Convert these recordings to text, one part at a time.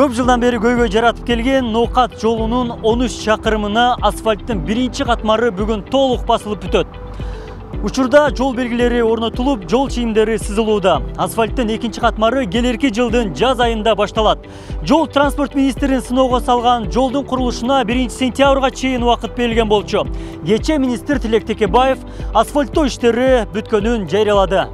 Көп жылдан бeri көйгөй жаратып келген Ноокат жолунун 13 чакырымына асфальттын биринчи катмары бүгүн толук басылып бүтөт. Учурда жол белгилери орнотулуп, жол чийимдери сызылууда. Асфальттын экинчи катмары келерки жылдын жаз айында башталат. Жол транспорт министрин сыноого салган жолдун курулушуна 1 сентябрга чейин убакыт берилген болчу. Кечээ министр Тилек Текебаев асфальттоо иштери бүткөнүн жарыялады.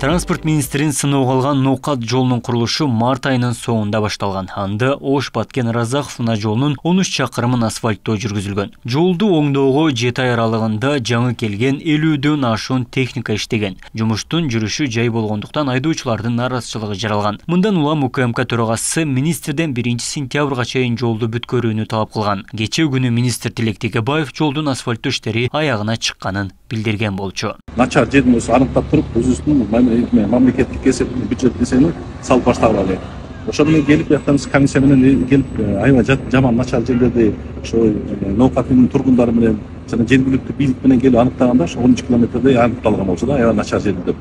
Транспорт министрин сыноого алган Ноокат жолунун курулушу март айынын соңунда башталган. Анда Ош-Баткен Разаков мына жолунун 13 чакырымын асфальттоо жүргүзүлгөн. Жолду оңдоого 7 ай аралыгында жаңы келген 50дөн ашуун техника иштеген. Жумуштун жүрүшү жай болгондуктан айдоочулардын наразычылыгы жаралган. Мындан улам УКМК төрагасы министрден 1 сентябрга чейин жолду бүткөрүүнү талап кылган. Кечээ күнү министр Тилек Текебаев жолдун асфальттоо иштери аягына чыкканын билдирген болчу. Начар жерин өзү аныктап туруп, өзүбүздүн мамлекеттик эсептин бюджет эсебинен салып баштагыла элек. Ошону менен келип жактабыз комиссия менен келип аябай жаман начар жерлерди ошо Ноокаттын тургундары менен жана жергиликтүү бийлик менен келип аныктаганда ошо 13 километрдей аныкталган болчу да, аябай начар жер деп.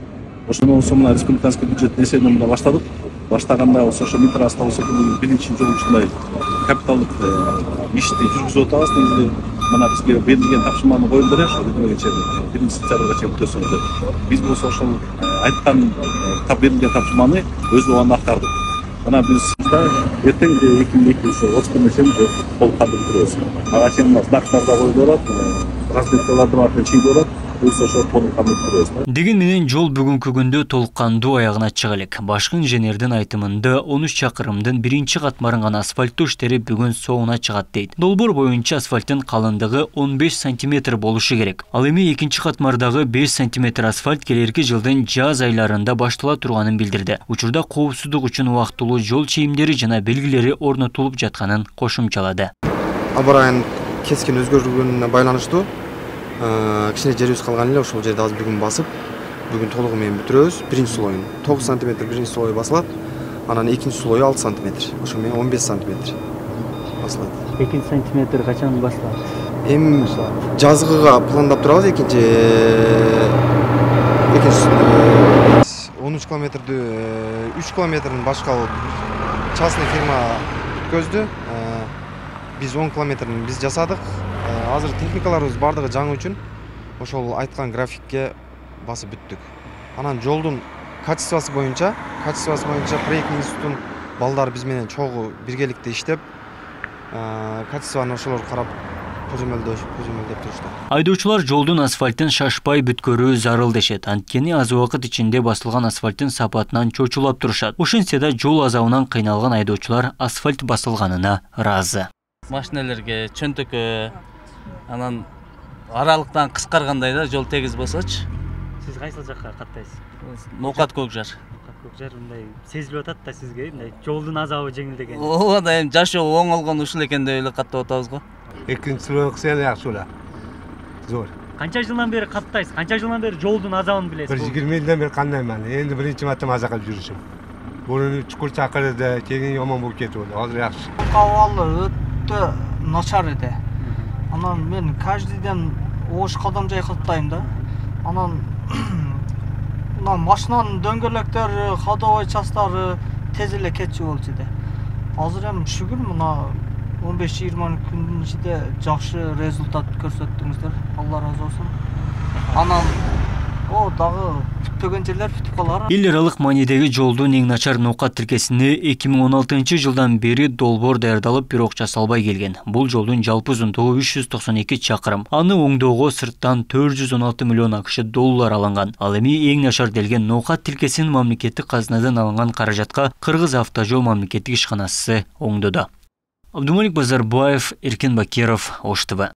Ошону мына республиканский бюджеттин эсебинен баштадык. Баштаганда ошо Митрасда болсо биринчи жол ушундай капиталдык ишти жүргүзүп атабыз. Негизи мына бизге берилген тапшырманы коюп бере ошо 1 сентябрга чейин бүтөсүң деп. Биз болсо ошол айткан берилген тапшырманы өз убагында аткардык. Мына биз эртең 2030 чейин толук бүтүрөбүз. Ага чейин знактарда коюлуп атат, разметкаларды артынан чийип атат. Деген менен жол бүгүнкү күндө толук кандуу аягына чыга элек. Башкы инженердин айтымында 13 чакырымдын биринчи катмарын гана асфальттоо иштери бүгүн соңуна чыгат дейт. Долбоор боюнча асфальттын калындыгы 15 см болушу керек. Ал эми экинчи катмардагы 5 см асфальт келерки жылдын жаз айларында баштала турганын билдирди. Учурда коопсуздук үчүн убактылуу жол чийимдери жана белгилери орнотулуп жатканын кошумчалады. Аба райын кескин өзгөргөнүнө байланыштуу кичине жерибиз калган эле, ошол жерди азыр бүгүн басып, бүгүн толугу менен бүтүрөбүз. Биринчи слойун 9 см биринчи слой басылат, анан экинчи слою 6 см, ошо менен 15 см басылат. 2 см качан басылат? Эми жазгыга пландап турабыз, экинчи 13 километрди 3 километрин башка частный фирма көздү. Биз 10 километрин биз жасадык. Азыр техникаларыбыз бардыгы жаңы үчүн ошол айткан графикке басып бүттүк. Анан жолдун качествосы боюнча проектный институттун балдары биз менен чогуу биргеликте иштеп, качествону ошолор карап көзөмөлдөп турушту. Айдоочулар жолдун асфальтын шашпай бүткөрүү зарыл дешет. Анткени аз убакыт ичинде басылган асфальттын сапатынан чочулап турушат. Ошентсе да жол азабынан кыйналган айдоочулар асфальт басылганына ыраазы. Машиналерге чөнтөккө анан аралыктан кыскаргандай да жол тегиз болсочу. Сиз кайсыл жакка каттайсыз? Ноокат Көкжар. Көкжар мындай сезилип атат да сизге, мындай жолдун азабы жеңилдеген. Ооба да эми жашоо оңолгон ушул экен деп эле каттап атабыз го. Экинчи слой кылса эле жакшы болот. Зор. Канча жылдан бери каттайсыз? Канча жылдан бери жолдун азабын билесиз? 20 жылдан бери кандайман. Энди биринчи марта мазакка жүрүшүм. Бурун чукур чакырды, кийин жаман болуп кетип болду. Азыр жакшы. Абалы өтө начар эди. Анан мен каждый ден ош кадам жай каттайм да. Анан мына машинанын дөңгөлөктөрү, ходовой частары тез эле кетчү болчу эди. Азыр эми шүгүр мына 15-20 күндүн ичинде жакшы результат көрсөттүңүздөр. Алла разы болсун. Анан дагы бүтпөгөн жерлер бүтүп калар. Эл аралык маанидеги жолдун эң начар Ноокат тилкесине 2016 жылдан бери долбоор даярдалып, бирок жасалбай келген. Бул жолдун жалпы узундугу 392 чакырым. Аны оңдоого сырттан 416 миллион акш доллар алынган. Ал эми эң начар делген Ноокат тилкесин мамлекеттик казынадан алынган каражатка Кыргыз автожол мамлекеттик ишканасы оңдоду. Абдумалик Базарбаев, Эркен Бакиров, Ош ТВ.